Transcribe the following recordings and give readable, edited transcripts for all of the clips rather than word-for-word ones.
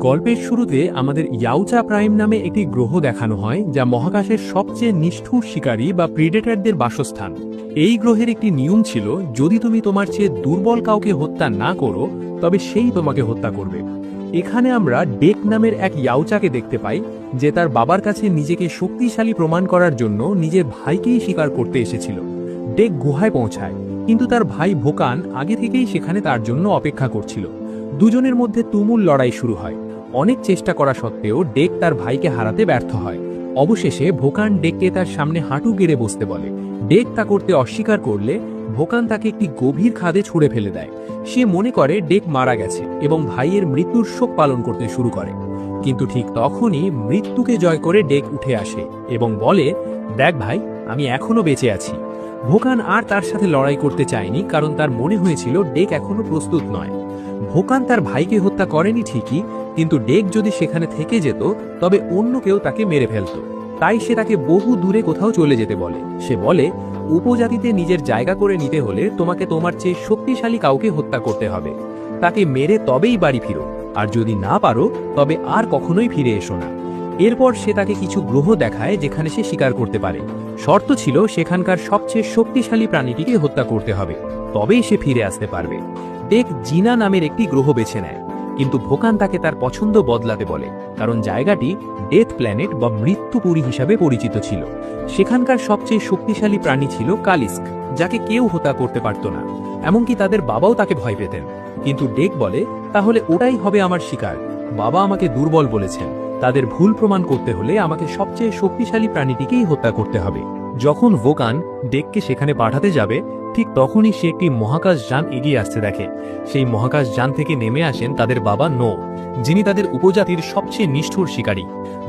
গল্পের শুরুতে আমাদের ইয়াউচা প্রাইম নামে একটি গ্রহ দেখানো হয়, যা মহাকাশের সবচেয়ে নিষ্ঠুর শিকারী বা প্রিডেটরদের বাসস্থান। এই গ্রহের একটি নিয়ম ছিল, যদি তুমি তোমার চেয়ে দুর্বল কাউকে হত্যা না করো, তবে সেই তোমাকে হত্যা করবে। এখানে আমরা ডেক নামের এক ইয়াউচাকে দেখতে পাই, যে তার বাবার কাছে নিজেকে শক্তিশালী প্রমাণ করার জন্য নিজের ভাইকেই শিকার করতে এসেছিল। ডেক গুহায় পৌঁছায়, কিন্তু তার ভাই ভোকান আগে থেকেই সেখানে তার জন্য অপেক্ষা করছিল। দুজনের মধ্যে তুমুল লড়াই শুরু হয়। অনেক চেষ্টা করা সত্ত্বেও ডেক তার ভাইকে হারাতে ব্যর্থ হয়। অবশেষে ভোকান ডেককে তার সামনে হাঁটু গেড়ে বসতে বলে। ডেক তা করতে অস্বীকার করলে ভোকান তাকে একটি গভীর খাদে ছুঁড়ে ফেলে দেয়। সে মনে করে ডেক মারা গেছে এবং ভাইয়ের মৃত্যুর শোক পালন করতে শুরু করে। কিন্তু ঠিক তখনই মৃত্যুকে জয় করে ডেক উঠে আসে এবং বলে, দেখ ভাই, আমি এখনো বেঁচে আছি। ভোকান আর তার সাথে লড়াই করতে চায়নি, কারণ তার মনে হয়েছিল ডেক এখনো প্রস্তুত নয়। ভোকান তার ভাইকে হত্যা করেনি ঠিকই, কিন্তু ডেক যদি সেখানে থেকে যেত, তবে অন্য কেউ তাকে মেরে ফেলত। তাই সে তাকে বহু দূরে কোথাও চলে যেতে বলে। সে বলে, উপজাতিতে নিজের জায়গা করে নিতে হলে তোমাকে তোমার চেয়ে শক্তিশালী কাউকে হত্যা করতে হবে। তাকে মেরে তবেই বাড়ি ফিরো, আর যদি না পারো তবে আর কখনোই ফিরে এসো না। এরপর সে তাকে কিছু গ্রহ দেখায় যেখানে সে শিকার করতে পারে। শর্ত ছিল সেখানকার সবচেয়ে শক্তিশালী প্রাণীটিকে হত্যা করতে হবে, তবেই সে ফিরে আসতে পারবে। ডেক জিনা নামের একটি গ্রহ বেছে নেয়, কিন্তু ভোকান তাকে তার পছন্দ বদলাতে বলে, কারণ জায়গাটি ডেথ প্ল্যানেট বা মৃত্যুপুরী হিসাবে পরিচিত ছিল। সেখানকার সবচেয়ে শক্তিশালী প্রাণী ছিল কালিস্ক, যাকে কেউ হত্যা করতে পারত না, এমনকি তাদের বাবাও তাকে ভয় পেতেন। কিন্তু ডেক বলে, তাহলে ওটাই হবে আমার শিকার। বাবা আমাকে দুর্বল বলেছেন, তাদের ভুল প্রমাণ করতে হলে আমাকে সবচেয়ে শক্তিশালী প্রাণীটিকেই হত্যা করতে হবে। যখন ভোকান ডেককে সেখানে পাঠাতে যাবে, ঠিক তখনই সে একটি মহাকাশ যান এগিয়ে আসতে দেখে। সেই মহাকাশ যান থেকে নেমে আসেন তাদের বাবা নো, যিনি তাদের উপজাতির সবচেয়ে নিষ্ঠুর শিকারী।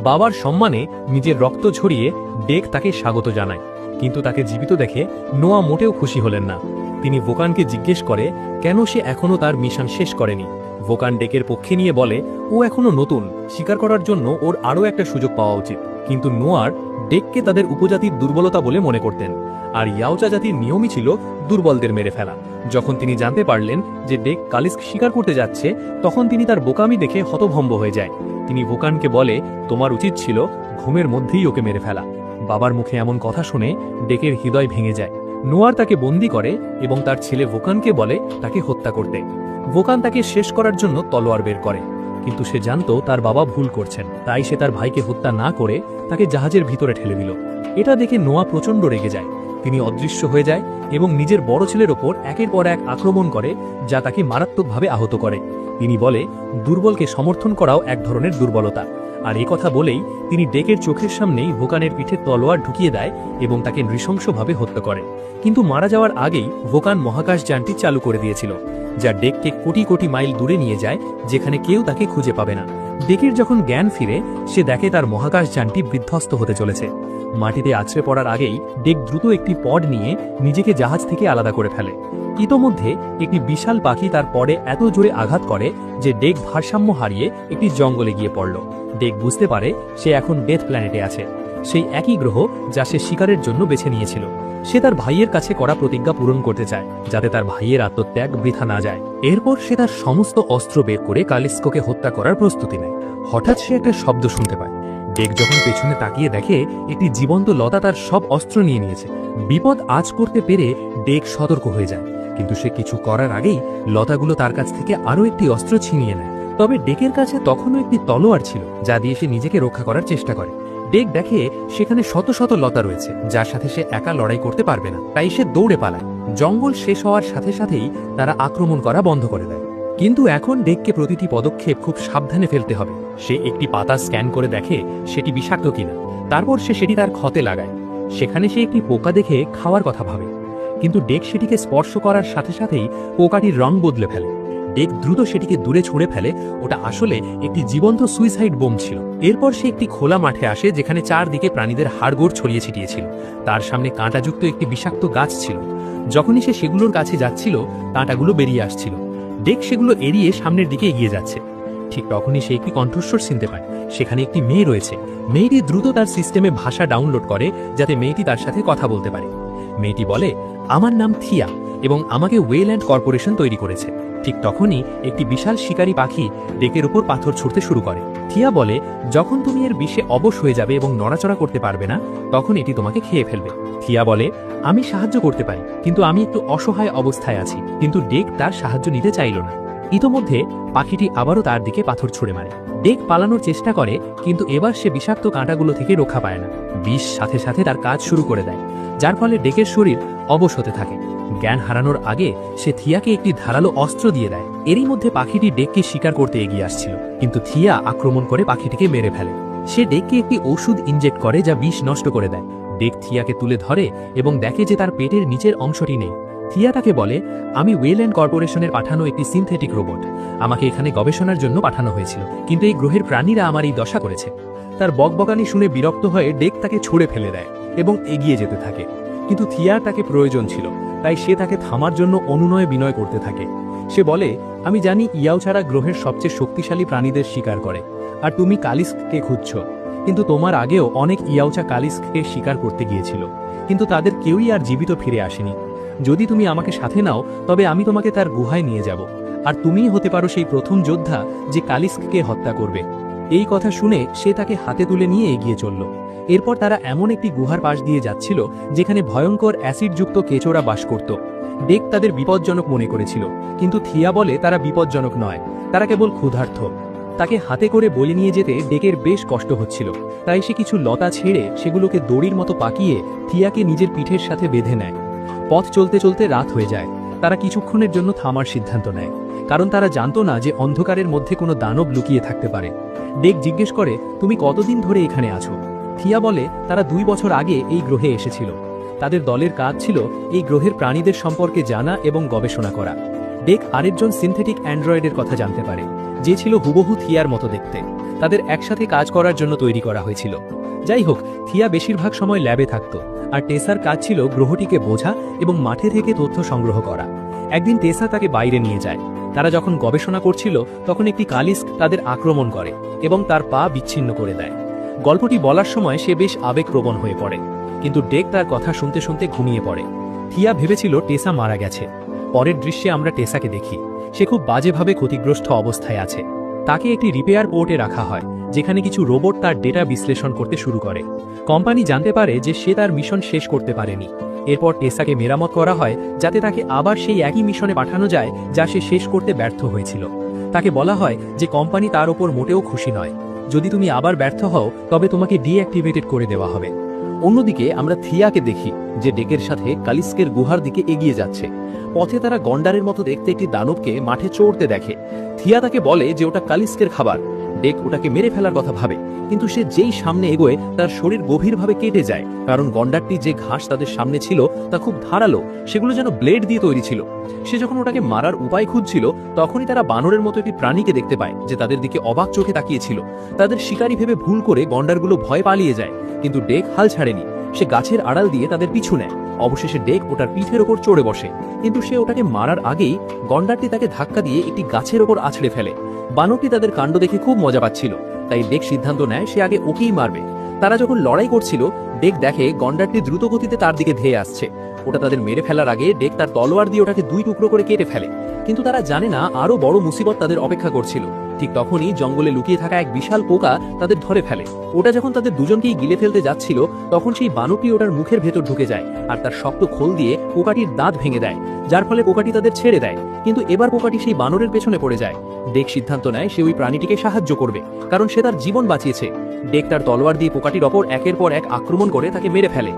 বাবার সম্মানে নিজের রক্ত ঝরিয়ে ডেক তাকে স্বাগত জানায়, কিন্তু তাকে জীবিত দেখে নোয়া মোটেও খুশি হলেন না। তিনি ভোকানকে জিজ্ঞেস করে কেন সে এখনো তার মিশন শেষ করেনি। ভোকান ডেকের পক্ষে নিয়ে বলে, ও এখনো নতুন, শিকার করার জন্য ওর আরও একটা সুযোগ পাওয়া উচিত। কিন্তু নোয়ার ডেককে তাদের উপজাতির দুর্বলতা বলে মনে করতেন, আর ইয়াউচা জাতির নিয়মই ছিল দুর্বলদের মেরে ফেলা। যখন তিনি জানতে পারলেন যে ডেক কালিস্ক শিকার করতে যাচ্ছে, তখন তিনি তার বোকামি দেখে হতভম্ব হয়ে যায়। তিনি ভোকানকে বলে, তোমার উচিত ছিল ঘুমের মধ্যেই ওকে মেরে ফেলা। বাবার মুখে এমন কথা শুনে ডেকের হৃদয় ভেঙে যায়। নোয়ার তাকে বন্দি করে এবং তার ছেলে ভোকানকে বলে তাকে হত্যা করতে। ভোকান তাকে শেষ করার জন্য তলোয়ার বের করে, কিন্তু সে জানতো তার বাবা ভুল করছেন। তাই সে তার ভাইকে হত্যা না করে তাকে জাহাজের ভিতরে ঠেলে দিল। এটা দেখে নোয়া প্রচণ্ড রেগে যায়। তিনি অদৃশ্য হয়ে যায় এবং নিজের বড় ছেলের ওপর একের পর এক আক্রমণ করে, যা তাকে মারাত্মকভাবে আহত করে। তিনি বলে, দুর্বলকে সমর্থন করাও এক ধরনের দুর্বলতা। আর এই কথা বলেই তিনি ডেকের চোখের সামনেই ভোকানের পিঠে তলোয়ার ঢুকিয়ে দেয় এবং তাকে নৃশংসভাবে হত্যা করে। কিন্তু মারা যাওয়ার আগেই ভোকান মহাকাশ যানটি চালু করে দিয়েছিল, যা ডেককে কোটি কোটি মাইল দূরে নিয়ে যায়, যেখানে কেউ তাকে খুঁজে পাবে না। ডেকের যখন জ্ঞান ফিরে, সে দেখে তার মহাকাশ যানটি বিধ্বস্ত হতে চলেছে। মাটিতে আছড়ে পড়ার আগেই ডেক দ্রুত একটি পড নিয়ে নিজেকে জাহাজ থেকে আলাদা করে ফেলে। ইতোমধ্যে একটি বিশাল পাখি তার পডে এত জোরে আঘাত করে যে ডেক ভারসাম্য হারিয়ে একটি জঙ্গলে গিয়ে পড়ল। ডেক বুঝতে পারে সে এখন ডেথ প্ল্যানেটে আছে, সেই একই গ্রহ যা সে শিকারের জন্য বেছে নিয়েছিল। সে তার ভাইয়ের কাছে করা প্রতিজ্ঞা পূরণ করতে চায়, যাতে তার ভাইয়ের আত্মত্যাগ বৃথা না যায়। এরপর সে তার সমস্ত অস্ত্র বের করে কালিস্কোকে হত্যা করার প্রস্তুতি নেয়। হঠাৎ সে একটা শব্দ শুনতে পায়। ডেক যখন পেছনে তাকিয়ে দেখে, একটি জীবন্ত লতা তার সব অস্ত্র নিয়ে নিয়েছে। বিপদ আঁচ করতে পেরে ডেক সতর্ক হয়ে যায়, কিন্তু সে কিছু করার আগেই লতাগুলো তার কাছ থেকে আরও একটি অস্ত্র ছিনিয়ে নেয়। তবে ডেকের কাছে তখনও একটি তলোয়ার ছিল, যা দিয়ে সে নিজেকে রক্ষা করার চেষ্টা করে। ডেক দেখে সেখানে শত শত লতা রয়েছে, যার সাথে সে একা লড়াই করতে পারবে না। তাই সে দৌড়ে পালায়। জঙ্গল শেষ হওয়ার সাথে সাথেই তারা আক্রমণ করা বন্ধ করে দেয়। কিন্তু এখন ডেককে প্রতিটি পদক্ষেপ খুব সাবধানে ফেলতে হবে। সে একটি পাতা স্ক্যান করে দেখে সেটি বিষাক্ত কিনা। তারপর সে সেটি তার ক্ষতে লাগায়। সেখানে সে একটি পোকা দেখে খাওয়ার কথা ভাবে, কিন্তু ডেক সেটিকে স্পর্শ করার সাথে সাথেই পোকাটির রং বদলে ফেলে। ডেক দ্রুত সেটিকে দূরে ছুঁড়ে ফেলে। ওটা আসলে একটি জীবন্ত সুইসাইড বোম ছিল। এরপর সে একটি খোলা মাঠে আসে, যেখানে চারদিকে প্রাণীদের হাড়গোড় ছড়িয়ে ছিটিয়ে ছিল। তার সামনে কাঁটাযুক্ত একটি বিষাক্ত গাছ ছিল। যখনই সে সেগুলোর কাছে যাচ্ছিল, কাঁটাগুলো বেরিয়ে আসছিল। ডেক সেগুলো এড়িয়ে সামনের দিকে এগিয়ে যাচ্ছে। ঠিক তখনই সে একটি কণ্ঠস্বর শুনতে পায়। সেখানে একটি মেয়ে রয়েছে। মেয়েটি দ্রুত তার সিস্টেমে ভাষা ডাউনলোড করে, যাতে মেয়েটি তার সাথে কথা বলতে পারে। মেয়েটি বলে, আমার নাম থিয়া এবং আমাকে ওয়েল্যান্ড কর্পোরেশন তৈরি করেছে। ঠিক তখনই একটি বিশাল শিকারী পাখি ডেকের উপর পাথর ছুঁড়তে শুরু করে। থিয়া বলে, যখন তুমি এর বিষে অবশ হয়ে যাবে এবং নড়াচড়া করতে পারবে না, তখন এটি তোমাকে খেয়ে ফেলবে। থিয়া বলে, আমি সাহায্য করতে পারি, কিন্তু আমি একটু অসহায় অবস্থায় আছি। কিন্তু ডেক তার সাহায্য নিতে চাইল না। ইতোমধ্যে পাখিটি আবারও তার দিকে পাথর ছুঁড়ে মারে। ডেক পালানোর চেষ্টা করে, কিন্তু এবার সে বিষাক্ত কাঁটাগুলো থেকে রক্ষা পায় না। বিষ সাথে সাথে তার কাজ শুরু করে দেয়, যার ফলে ডেকের শরীর অবশ হতে থাকে। জ্ঞান হারানোর আগে সে থিয়াকে একটি ধারালো অস্ত্র দিয়ে দেয়। এরই মধ্যে পাখিটি ডেককে শিকার করতে এগিয়ে আসছিল, কিন্তু থিয়া আক্রমণ করে পাখিটিকে মেরে ফেলে। সে ডেককে একটি ওষুধ ইনজেক্ট করে, যা বিষ নষ্ট করে দেয়। ডেক থিয়াকে তুলে ধরে এবং দেখে যে তার পেটের নিচের অংশটি নেই। থিয়া তাকে বলে, আমি ওয়েল্যান্ড কর্পোরেশনের পাঠানো একটি সিনথেটিক রোবট। আমাকে এখানে গবেষণার জন্য পাঠানো হয়েছিল, কিন্তু এই গ্রহের প্রাণীরা আমার এই দশা করেছে। তার বকবকানি শুনে বিরক্ত হয়ে ডেক তাকে ছুঁড়ে ফেলে দেয় এবং এগিয়ে যেতে থাকে। কিন্তু থিয়ার তাকে প্রয়োজন ছিল, তাই সে তাকে থামার জন্য অনুনয় বিনয় করতে থাকে। সে বলে, আমি জানি ইয়াও ছাড়া গ্রহের সবচেয়ে শক্তিশালী প্রাণীদের শিকার করে, আর তুমি কালিস্ককে খুঁজছ। কিন্তু তোমার আগেও অনেক ইয়াওচা কালিস্ককে শিকার করতে গিয়েছিল, কিন্তু তাদের কেউই আর জীবিত ফিরে আসেনি। যদি তুমি আমাকে সাথে নাও, তবে আমি তোমাকে তার গুহায় নিয়ে যাব, আর তুমিই হতে পারো সেই প্রথম যোদ্ধা যে কালিস্ককে হত্যা করবে। এই কথা শুনে সে তাকে হাতে তুলে নিয়ে এগিয়ে চলল। এরপর তারা এমন একটি গুহার পাশ দিয়ে যাচ্ছিল যেখানে ভয়ঙ্কর অ্যাসিডযুক্ত কেঁচোরা বাস করত। ডেক তাদের বিপজ্জনক মনে করেছিল, কিন্তু থিয়া বলে তারা বিপজ্জনক নয়, তারা কেবল ক্ষুধার্ত। তাকে হাতে করে বলে নিয়ে যেতে ডেকের বেশ কষ্ট হচ্ছিল, তাই সে কিছু লতা ছেড়ে সেগুলোকে দড়ির মতো পাকিয়ে থিয়াকে নিজের পিঠের সাথে বেঁধে নেয়। পথ চলতে চলতে রাত হয়ে যায়। তারা কিছুক্ষণের জন্য থামার সিদ্ধান্ত নেয়, কারণ তারা জানত না যে অন্ধকারের মধ্যে কোনো দানব লুকিয়ে থাকতে পারে। ডেক জিজ্ঞেস করে, তুমি কতদিন ধরে এখানে আছো? থিয়া বলে, তারা 2 বছর আগে এই গ্রহে এসেছিল। তাদের দলের কাজ ছিল এই গ্রহের প্রাণীদের সম্পর্কে জানা এবং গবেষণা করা। ডেক আরেকজন সিনথেটিক অ্যান্ড্রয়েডের কথা জানতে পারে, যে ছিল হুবহু থিয়ার মতো দেখতে। তাদের একসাথে কাজ করার জন্য তৈরি করা হয়েছিল। যাই হোক, থিয়া বেশিরভাগ সময় ল্যাবে থাকত, আর টেসার কাজ ছিল গ্রহটিকে বোঝা এবং মাঠে থেকে তথ্য সংগ্রহ করা। একদিন টেসা তাকে বাইরে নিয়ে যায়। তারা যখন গবেষণা করছিল, তখন একটি কালিস্ক তাদের আক্রমণ করে এবং তার পা বিচ্ছিন্ন করে দেয়। গল্পটি বলার সময় সে বেশ আবেগপ্রবণ হয়ে পড়ে, কিন্তু ডেক তার কথা শুনতে শুনতে ঘুমিয়ে পড়ে। থিয়া ভেবেছিল টেসা মারা গেছে। পরের দৃশ্যে আমরা টেসাকে দেখি। সে খুব বাজেভাবে ক্ষতিগ্রস্ত অবস্থায় আছে। তাকে একটি রিপেয়ার পোর্টে রাখা হয়, যেখানে কিছু রোবট তার ডেটা বিশ্লেষণ করতে শুরু করে। কোম্পানি জানতে পারে যে সে তার মিশন শেষ করতে পারেনি। এরপর টেসাকে মেরামত করা হয়, যাতে তাকে আবার সেই একই মিশনে পাঠানো যায় যা সে শেষ করতে ব্যর্থ হয়েছিল। তাকে বলা হয় যে কোম্পানি তার ওপর মোটেও খুশি নয়। যদি তুমি আবার ব্যর্থ হও, তবে তোমাকে ডিঅ্যাক্টিভেটেড করে দেওয়া হবে। অন্যদিকে আমরা থিয়াকে দেখি, যে ডেকের সাথে কালিস্কের গুহার দিকে এগিয়ে যাচ্ছে। পথে তারা গন্ডারের মতো দেখতে একটি দানবকে মাঠে চড়তে দেখে। থিয়া তাকে বলে যে ওটা কালিস্কের খাবার। ডেক ওটাকে মেরে ফেলার কথা ভাবে, কিন্তু সে যেই সামনে এগোয় তার শরীর গভীরভাবে কেটে যায়, কারণ গন্ডারটি যে ঘাস তাদের সামনে ছিল তা খুব ধারালো, সেগুলো যেন ব্লেড দিয়ে তৈরি ছিল। সে যখন ওটাকে মারার উপায় খুঁজছিল, তখনই তারা বানরের মতো একটি প্রাণীকে দেখতে পায়, যে তাদের দিকে অবাক চোখে তাকিয়েছিল। তাদের শিকারী ভেবে ভুল করে গন্ডারগুলো ভয় পালিয়ে যায়, কিন্তু ডেক হাল ছাড়েনি। সে গাছের আড়াল দিয়ে তাদের পিছু নেয়। অবশেষে ডেক ওটার পিঠের ওপর চড়ে বসে, কিন্তু সে ওটাকে মারার আগেই গন্ডারটি তাকে ধাক্কা দিয়ে একটি গাছের ওপর আছড়ে ফেলে। বানরটি তাদের কাণ্ড দেখে খুব মজা পাচ্ছিল, তাই ডেক সিদ্ধান্ত নেয় সে আগে ওকেই মারবে। তারা যখন লড়াই করছিল, ডেক দেখে গন্ডারটি দ্রুত গতিতে তার দিকে ধেয়ে আসছে। ওটা তাদের মেরে ফেলার আগে ডেক তার তলোয়ার দিয়ে ওটাকে 2 টুকরো করে কেটে ফেলে, কিন্তু তারা জানে না আরো বড় মুসিবত তাদের অপেক্ষা করছিল। ঠিক তখনই জঙ্গলে লুকিয়ে থাকা এক বিশাল পোকা তাদের ধরে ফেলে। ওটা যখন তাদের দুজনকেই গিলে ফেলতে যাচ্ছিল, তখন সেই বানরটি ওটার মুখের ভেতর ঢুকে যায় আর তার শক্ত খোল দিয়ে পোকাটির দাঁত ভেঙে দেয়, যার ফলে পোকাটি তাদের ছেড়ে দেয়। কিন্তু এবার পোকাটি সেই বানরের পেছনে পড়ে যায়। ডেক সিদ্ধান্ত নেয় সে ওই প্রাণীটিকে সাহায্য করবে, কারণ সে তার জীবন বাঁচিয়েছে। ডেক তার তলোয়ার দিয়ে পোকাটির ওপর একের পর এক আক্রমণ করে তাকে মেরে ফেলে।